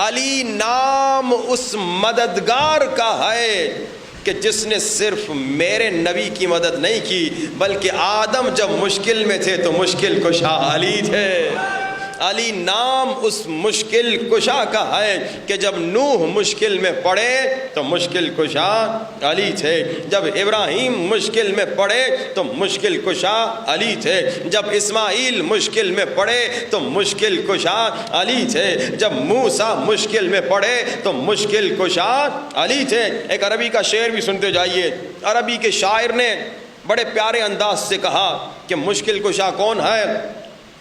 علی نام اس مددگار کا ہے کہ جس نے صرف میرے نبی کی مدد نہیں کی بلکہ آدم جب مشکل میں تھے تو مشکل کشا علی تھے۔ علی نام اس مشکل کشا کا ہے کہ جب نوح مشکل میں پڑے تو مشکل کشا علی تھے، جب ابراہیم مشکل میں پڑے تو مشکل کشا علی تھے، جب اسماعیل مشکل میں پڑے تو مشکل کشا علی تھے، جب موسیٰ مشکل میں پڑے تو مشکل کشا علی تھے۔ ایک عربی کا شعر بھی سنتے جائیے۔ عربی کے شاعر نے بڑے پیارے انداز سے کہا کہ مشکل کشا کون ہے،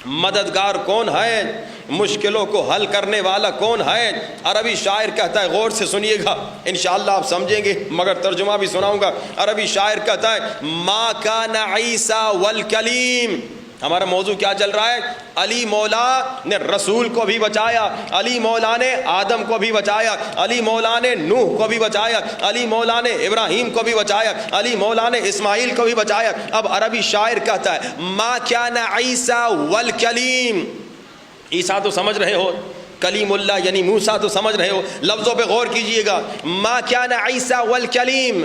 مددگار کون ہے، مشکلوں کو حل کرنے والا کون ہے۔ عربی شاعر کہتا ہے، غور سے سنیے گا انشاءاللہ آپ سمجھیں گے مگر ترجمہ بھی سناؤں گا۔ عربی شاعر کہتا ہے ما کان عیسیٰ والکلیم۔ ہمارا موضوع کیا چل رہا ہے؟ علی مولا نے رسول کو بھی بچایا، علی مولا نے آدم کو بھی بچایا، علی مولا نے نوح کو بھی بچایا، علی مولا نے ابراہیم کو بھی بچایا، علی مولا نے اسماعیل کو بھی بچایا۔ اب عربی شاعر کہتا ہے ما کان عیسیٰ والکلیم۔ عیسیٰ تو سمجھ رہے ہو، کلیم اللہ یعنی موسیٰ تو سمجھ رہے ہو، لفظوں پہ غور کیجئے گا۔ ما کان عیسیٰ والکلیم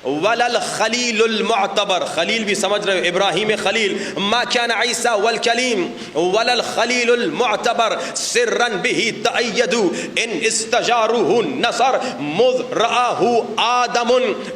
ولل خلیل المعتبر، خلیل بھی سمجھ رہے ہو، ابراہیم خلیل۔ ما کان عیسیٰ والکلیم ولل خلیل المعتبر سرا به تأیدوا ان استجاروه نصر مذ رآہ آدم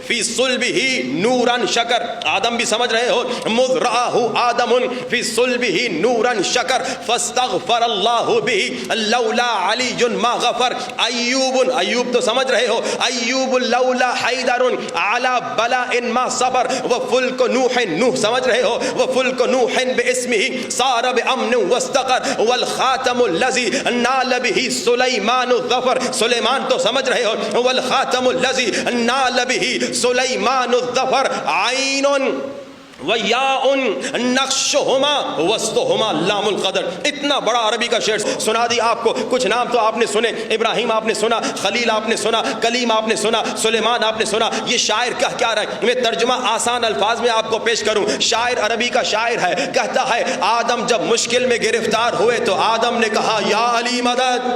فی صلبہ نورا شکر۔ آدم بھی سمجھ رہے ہو، مذ رآہ آدم فی صلبہ نورا شکر فاستغفر اللہ به لولا علی ما غفر۔ ایوب، ایوب تو سمجھ رہے ہو، ایوب لولا حیدر علی بلاء ما صبر وفلک نوح، نوح سمجھ رہے ہو، وفلک نوح باسمہ صار بامن واستقر والخاتم الذی نال به سلیمان الظفر۔ سلیمان تو سمجھ رہے ہو، والخاتم الذی نال به سلیمان الظفر عین ویاء نقشہما وسطہما لام القدر۔ اتنا بڑا عربی کا شعر سنا دی آپ کو۔ کچھ نام تو آپ نے سنے، ابراہیم آپ نے سنا، خلیل آپ نے سنا، کلیم آپ نے سنا، سلیمان آپ نے سنا۔ یہ شاعر کہہ کیا رہا ہے؟ میں ترجمہ آسان الفاظ میں آپ کو پیش کروں۔ شاعر عربی کا شاعر ہے، کہتا ہے آدم جب مشکل میں گرفتار ہوئے تو آدم نے کہا یا علی مدد۔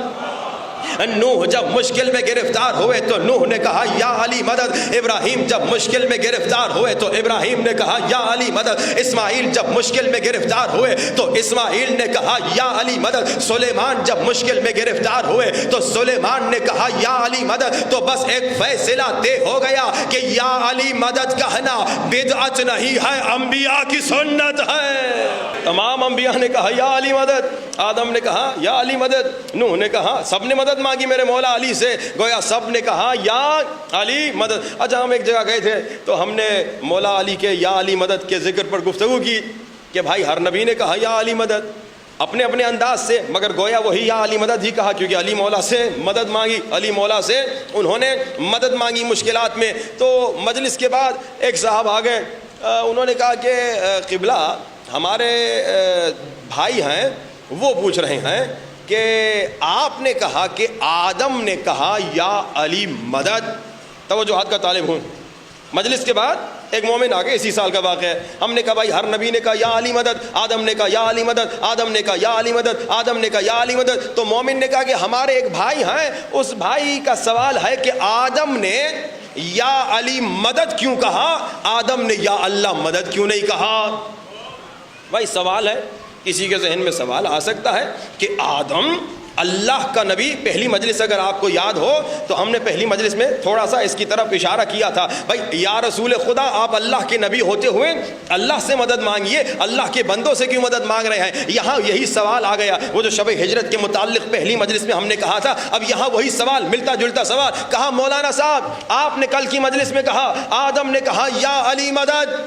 نوح جب مشکل میں گرفتار ہوئے تو نوح نے کہا یا علی مدد۔ ابراہیم جب مشکل میں گرفتار ہوئے تو ابراہیم نے کہا یا علی مدد۔ اسماعیل جب مشکل میں گرفتار ہوئے تو اسماعیل نے کہا یا علی مدد۔ سلیمان جب مشکل میں گرفتار ہوئے تو سلیمان نے کہا یا علی مدد۔ تو بس ایک فیصلہ طے ہو گیا کہ یا علی مدد کہنا بدعت نہیں ہے، انبیاء کی سنت ہے۔ تمام انبیاء نے کہا یا علی مدد، آدم نے کہا یا علی مدد، نوح نے کہا، سب نے مدد مانگی میرے مولا علی سے، گویا سب نے کہا یا علی مدد۔ اچھا ہم ایک جگہ گئے تھے تو ہم نے مولا علی کے یا علی مدد کے ذکر پر گفتگو کی کہ بھائی ہر نبی نے کہا یا علی مدد اپنے اپنے انداز سے، مگر گویا وہی یا علی مدد ہی کہا کیونکہ علی مولا سے مدد مانگی، علی مولا سے انہوں نے مدد مانگی مشکلات میں۔ تو مجلس کے بعد ایک صاحب آ گئے، انہوں نے کہا کہ قبلہ ہمارے بھائی ہیں وہ پوچھ رہے ہیں کہ آپ نے کہا کہ آدم نے کہا یا علی مدد۔ توجہات کا طالب ہوں۔ مجلس کے بعد ایک مومن آ گئے، اسی سال کا واقعہ ہے۔ ہم نے کہا بھائی ہر نبی نے کہا یا علی مدد، آدم نے کہا یا علی مدد، آدم نے کہا یا علی مدد، آدم نے کہا یا علی مدد۔ تو مومن نے کہا کہ ہمارے ایک بھائی ہیں، اس بھائی کا سوال ہے کہ آدم نے یا علی مدد کیوں کہا، آدم نے یا اللہ مدد کیوں نہیں کہا؟ بھائی سوال ہے، کسی کے ذہن میں سوال آ سکتا ہے کہ آدم اللہ کا نبی۔ پہلی مجلس اگر آپ کو یاد ہو تو ہم نے پہلی مجلس میں تھوڑا سا اس کی طرف اشارہ کیا تھا، بھائی یا رسول خدا آپ اللہ کے نبی ہوتے ہوئے اللہ سے مدد مانگیے، اللہ کے بندوں سے کیوں مدد مانگ رہے ہیں؟ یہاں یہی سوال آ گیا، وہ جو شب ہجرت کے متعلق پہلی مجلس میں ہم نے کہا تھا، اب یہاں وہی سوال، ملتا جلتا سوال۔ کہا مولانا صاحب آپ نے کل کی مجلس میں کہا آدم نے کہا یا علی مدد،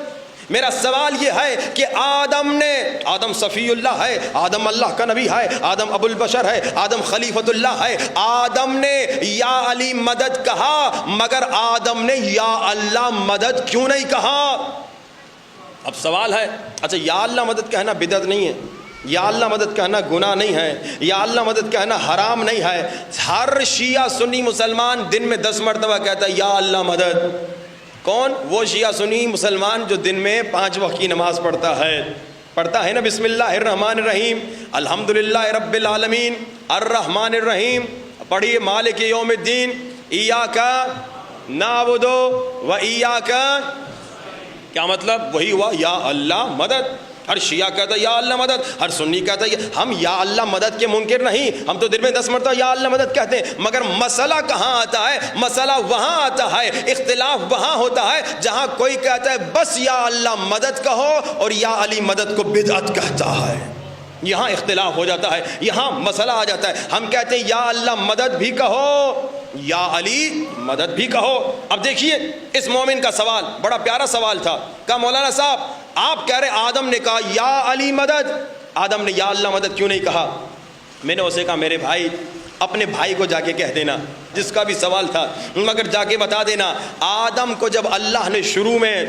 میرا سوال یہ ہے کہ آدم صفی اللہ ہے، آدم اللہ کا نبی ہے، آدم ابو البشر ہے، آدم خلیفۃ اللہ ہے، آدم نے یا علی مدد کہا مگر آدم نے یا اللہ مدد کیوں نہیں کہا؟ اب سوال ہے، اچھا یا اللہ مدد کہنا بدعت نہیں ہے، یا اللہ مدد کہنا گناہ نہیں ہے، یا اللہ مدد کہنا حرام نہیں ہے۔ ہر شیعہ سنی مسلمان دن میں 10 مرتبہ کہتا ہے یا اللہ مدد۔ کون؟ وہ شیعہ سنی مسلمان جو دن میں 5 وقت کی نماز پڑھتا ہے نا، بسم اللہ الرحمن الرحیم، الحمدللہ رب العالمین، الرحمن الرحیم، پڑھیے مالک یوم الدین ایاکا نعبدو و ایاکا، کیا مطلب؟ وہی ہوا یا اللہ مدد. ہر شیعہ کہتا ہے یا اللہ مدد، ہر سنی کہتا ہے ہم یا اللہ مدد کے منکر نہیں، ہم تو دن میں 10 مرتبہ یا اللہ مدد کہتے ہیں. مگر مسئلہ کہاں آتا ہے؟ مسئلہ وہاں آتا ہے، اختلاف وہاں ہوتا ہے جہاں کوئی کہتا ہے بس یا اللہ مدد کہو اور یا علی مدد کو بدعت کہتا ہے. یہاں اختلاف ہو جاتا ہے، یہاں مسئلہ آ جاتا ہے. ہم کہتے ہیں یا اللہ مدد بھی کہو، یا علی مدد بھی کہو. اب دیکھیے اس مومن کا سوال بڑا پیارا سوال تھا. کہا مولانا صاحب آپ کہہ رہے آدم نے کہا یا علی مدد، آدم نے یا اللہ مدد کیوں نہیں کہا؟ میں نے اسے کہا میرے بھائی اپنے بھائی کو جا کے کہہ دینا جس کا بھی سوال تھا، مگر جا کے بتا دینا آدم کو جب اللہ نے شروع میں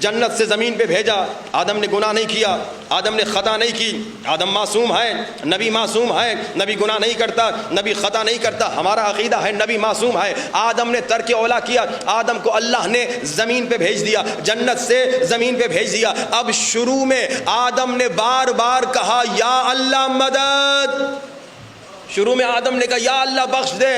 جنت سے زمین پہ بھیجا، آدم نے گناہ نہیں کیا، آدم نے خطا نہیں کی. آدم معصوم ہے، نبی معصوم ہے، نبی گناہ نہیں کرتا، نبی خطا نہیں کرتا. ہمارا عقیدہ ہے نبی معصوم ہے. آدم نے ترک اولا کیا، آدم کو اللہ نے زمین پہ بھیج دیا، جنت سے زمین پہ بھیج دیا. اب شروع میں آدم نے بار بار کہا یا اللہ مدد. شروع میں آدم نے کہا یا اللہ بخش دے،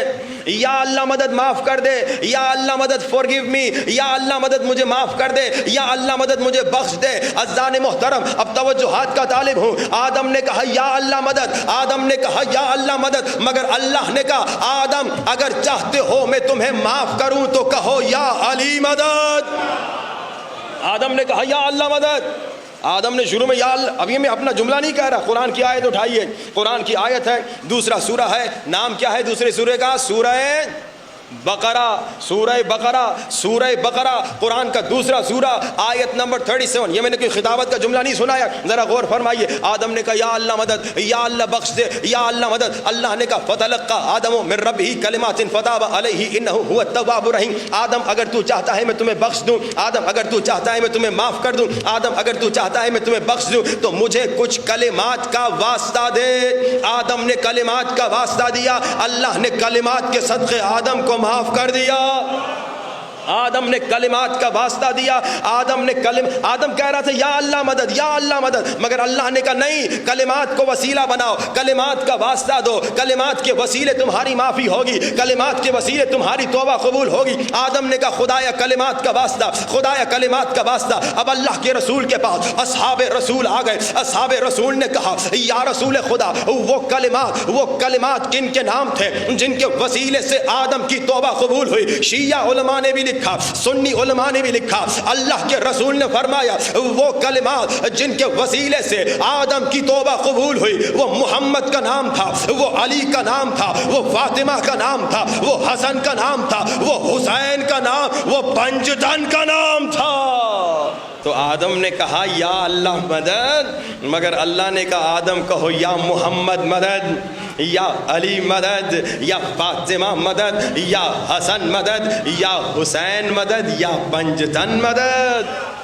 یا اللہ مدد معاف کر دے، یا اللہ مدد forgive me، یا اللہ مدد مجھے معاف کر دے، یا اللہ مدد مجھے بخش دے. عزیزان محترم اب توجہات کا طالب ہوں. آدم نے کہا یا اللہ مدد، آدم نے کہا یا اللہ مدد، مگر اللہ نے کہا آدم اگر چاہتے ہو میں تمہیں معاف کروں تو کہو یا علی مدد. آدم نے کہا یا اللہ مدد. آدم نے شروع میں یا اللہ، اب یہ میں اپنا جملہ نہیں کہہ رہا، قرآن کی آیت اٹھائیے، قرآن کی آیت ہے، دوسرا سورہ ہے، نام کیا ہے دوسرے سورے کا؟ سورہ بقرہ. سورہ بقرہ، سورہ بقرہ قرآن کا دوسرا سورہ، آیت نمبر 37. یہ میں نے کوئی خطابت کا جملہ نہیں سنایا، ذرا غور فرمائیے. آدم نے کہا یا اللہ مدد، یا اللہ بخش دے، یا اللہ مدد. اللہ نے کہا فتلقى آدم من ربہ کلمات فتاب علیہ انہ هو التواب الرحیم. آدم اگر تو چاہتا ہے میں تمہیں بخش دوں، آدم اگر تو چاہتا ہے میں تمہیں معاف کر دوں، آدم اگر تو چاہتا ہے میں تمہیں بخش دوں تو مجھے کچھ کلمات کا واسطہ دے. آدم نے کلمات کا واسطہ دیا، اللہ نے کلمات کے صدقے آدم کو معاف کر دیا. آدم نے کلمات کا واسطہ دیا. آدم کہہ رہا تھا یا اللہ مدد، یا اللہ مدد، مگر اللہ نے کہا نہیں، کلمات کو وسیلہ بناؤ، کلمات کا واسطہ دو، کلمات کے وسیلے تمہاری معافی ہوگی، کلمات کے وسیلے تمہاری توبہ قبول ہوگی. آدم نے کہا خدایا کلمات کا واسطہ، خدایا کلمات کا واسطہ. اب اللہ کے رسول کے پاس اصحاب رسول آ گئے. اصحاب رسول نے کہا یا رسول خدا وہ کلمات کن کے نام تھے جن کے وسیلے سے آدم کی توبہ قبول ہوئی؟ شیعہ علماء نے بھی لکھا، سنی علماء نے بھی لکھا. اللہ کے رسول نے فرمایا وہ کلمات جن کے وسیلے سے آدم کی توبہ قبول ہوئی وہ محمد کا نام تھا، وہ علی کا نام تھا، وہ فاطمہ کا نام تھا، وہ حسن کا نام تھا، وہ حسین کا نام، وہ پنجتن کا نام تھا. تو آدم نے کہا یا اللہ مدد، مگر اللہ نے کہا آدم کہو یا محمد مدد، یا علی مدد، یا فاطمہ مدد، یا حسن مدد، یا حسین مدد، یا پنجتن مدد.